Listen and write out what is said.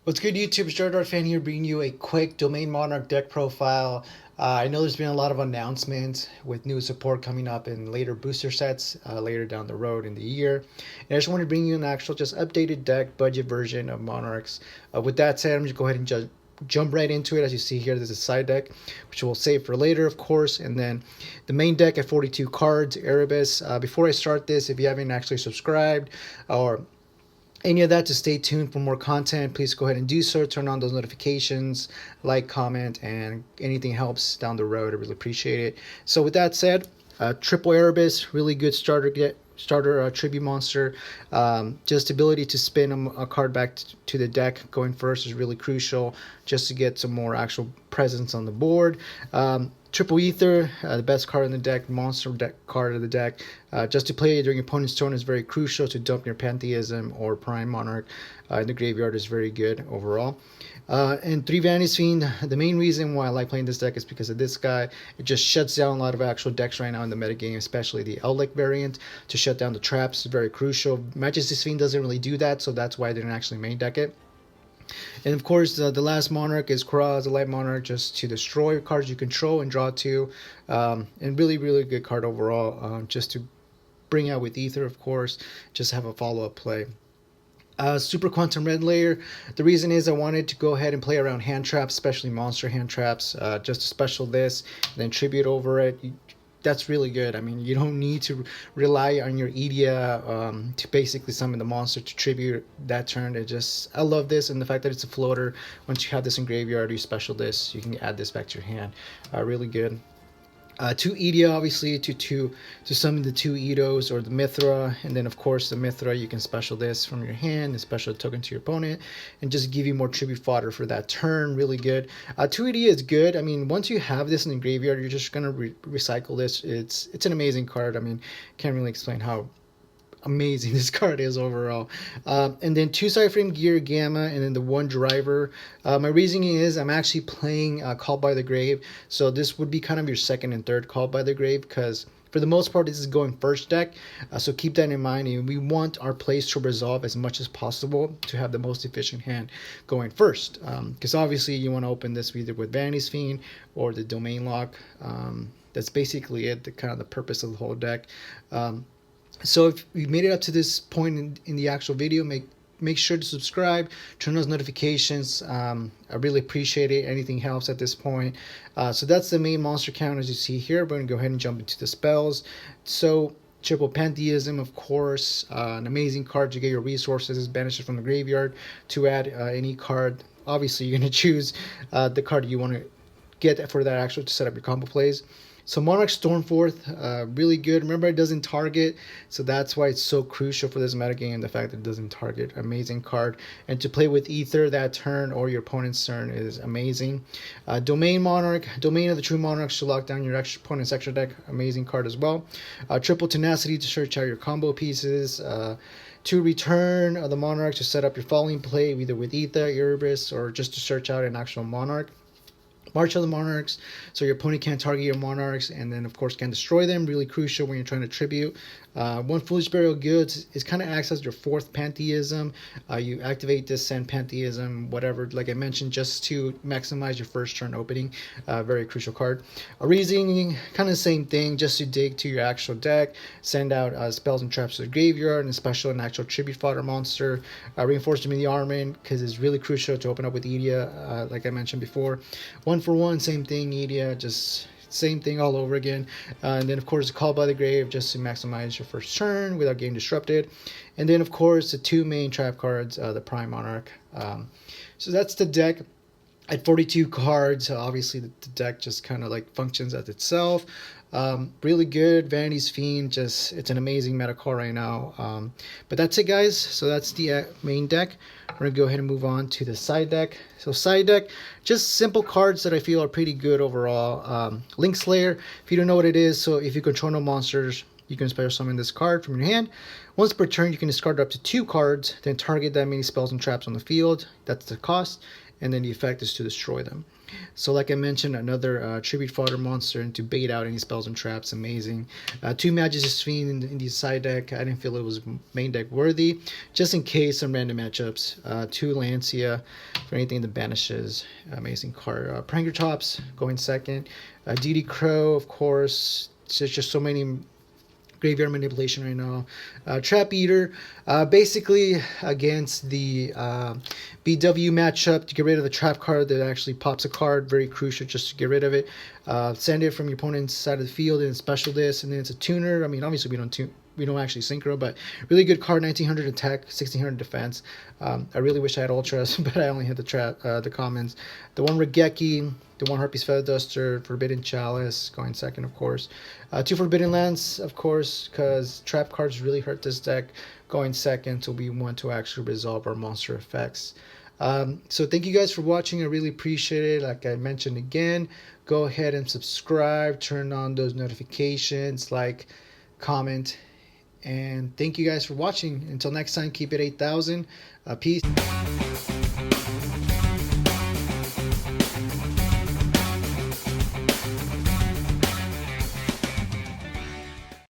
What's good, YouTube? Jardar fan here, bringing you a quick Domain Monarch deck profile. I know there's been a lot of announcements with new support coming up in later booster sets later down the road in the year. And I just want to bring you an actual, just updated deck budget version of Monarchs. With that said, I'm just go ahead and just jump right into it. As you see here, there's a side deck, which we'll save for later, of course, and then the main deck at 42 cards, Erebus. Before I start this, if you haven't actually subscribed or any of that, to stay tuned for more content, please go ahead and do so. Turn on those notifications, like, comment, and anything helps down the road. I really appreciate it. So with that said, triple Erebus, really good starter tribute monster. Just ability to spin a card back to the deck going first is really crucial, just to get some more actual presence on the board. Triple Ether, the best card in the deck, monster deck card of the deck. Just to play during your opponent's turn is very crucial. To dump your Pantheism or Prime Monarch in the graveyard is very good overall. And 3 Vanity Fiend, the main reason why I like playing this deck is because of this guy. It just shuts down a lot of actual decks right now in the metagame, especially the Elec variant, to shut down the traps. Very crucial. Majesty's Fiend doesn't really do that, so that's why I didn't actually main deck it. And of course, the last Monarch is Kraz, the Light Monarch, just to destroy cards you control and draw two. And really, really good card overall, just to bring out with Ether, of course, just have a follow-up play. Super Quantum Red Layer, the reason is I wanted to go ahead and play around hand traps, especially monster hand traps, just to special this, then tribute over it. That's really good. I mean, you don't need to rely on your Yugioh to basically summon the monster to tribute that turn. I love this, and the fact that it's a floater. Once you have this in graveyard, you special this, you can add this back to your hand. Really good. 2 Yugioh, obviously, to summon the 2 Yugiohs or the Mithra, and then of course the Mithra, you can special this from your hand and special token to your opponent, and just give you more tribute fodder for that turn. Really good. 2 Yugioh is good. I mean, once you have this in the graveyard, you're just gonna recycle this. It's an amazing card. I mean, can't really explain how amazing this card is overall. And then 2 Sideframe Gear Gamma, and then the 1 Driver. My reasoning is I'm actually playing Called by the Grave, so this would be kind of your second and third Called by the Grave, because for the most part this is going first deck, so keep that in mind. And we want our plays to resolve as much as possible to have the most efficient hand going first, because obviously you want to open this either with Vanity's Fiend or the Domain Lock. That's basically it, kind of the purpose of the whole deck. So if you made it up to this point in the actual video, make sure to subscribe, turn those notifications. I really appreciate it. Anything helps at this point. So that's the main monster count, as you see here. We're going to go ahead and jump into the spells. So triple Pantheism, of course, an amazing card to get your resources, banish it from the graveyard to add any card. Obviously, you're going to choose the card you want to get for that actual to set up your combo plays. So Monarch Stormforth, really good. Remember, it doesn't target, so that's why it's so crucial for this metagame, the fact that it doesn't target. Amazing card. And to play with Ether that turn or your opponent's turn is amazing. Domain Monarch, Domain of the True Monarchs to lock down your opponent's extra deck. Amazing card as well. Triple Tenacity to search out your combo pieces. To return the Monarch to set up your following play, either with Ether, Erebus, or just to search out an actual Monarch. March of the Monarchs, so your opponent can't target your Monarchs, and then of course can destroy them. Really crucial when you're trying to tribute. 1 Foolish Burial Goods is kind of acts as your 4th Pantheism. You activate this, send Pantheism, whatever, like I mentioned, just to maximize your first turn opening. Very crucial card. Reasoning, kind of the same thing, just to dig to your actual deck, send out spells and traps to the graveyard, and special an actual tribute fodder monster. Reinforced Armament, because it's really crucial to open up with Yugioh, like I mentioned before. 1 for 1, same thing, Yugioh, just same thing all over again. And then of course the Call by the Grave, just to maximize your first turn without getting disrupted. And then of course the 2 main trap cards, the Prime Monarch. So that's the deck at 42 cards. Obviously the deck just kind of like functions as itself. Really good. Vanity's Fiend, just it's an amazing meta card right now. But that's it, guys. So that's the main deck. We're gonna go ahead and move on to the side deck. So side deck, just simple cards that I feel are pretty good overall. Link Slayer, if you don't know what it is, so if you control no monsters, you can special summon this card from your hand. Once per turn, you can discard up to 2 cards, then target that many spells and traps on the field. That's the cost. and then the effect is to destroy them. So like I mentioned, another tribute fodder monster and to bait out any spells and traps. Amazing. 2 Magus' Fiend in the side deck. I didn't feel it was main deck worthy, just in case some random matchups. 2 Lancia for anything that banishes. Amazing card. Pranger Tops going second. DD Crow, of course. There's just so many graveyard manipulation right now. Trap Eater, basically against the BW matchup to get rid of the trap card that actually pops a card. Very crucial just to get rid of it. Send it from your opponent's side of the field and special this, and then it's a tuner. I mean, obviously we don't actually synchro, but really good card. 1900 attack, 1600 defense. I really wish I had ultras, but I only had the commons. The 1 Regeki, the 1 Harpy's Feather Duster, Forbidden Chalice going second, of course. 2 Forbidden Lands, of course, because trap cards really hurt this deck going second, so we want to actually resolve our monster effects. So thank you guys for watching. I really appreciate it. Like I mentioned again, go ahead and subscribe, turn on those notifications, like, comment, and thank you guys for watching. Until next time, keep it 8,000. Peace.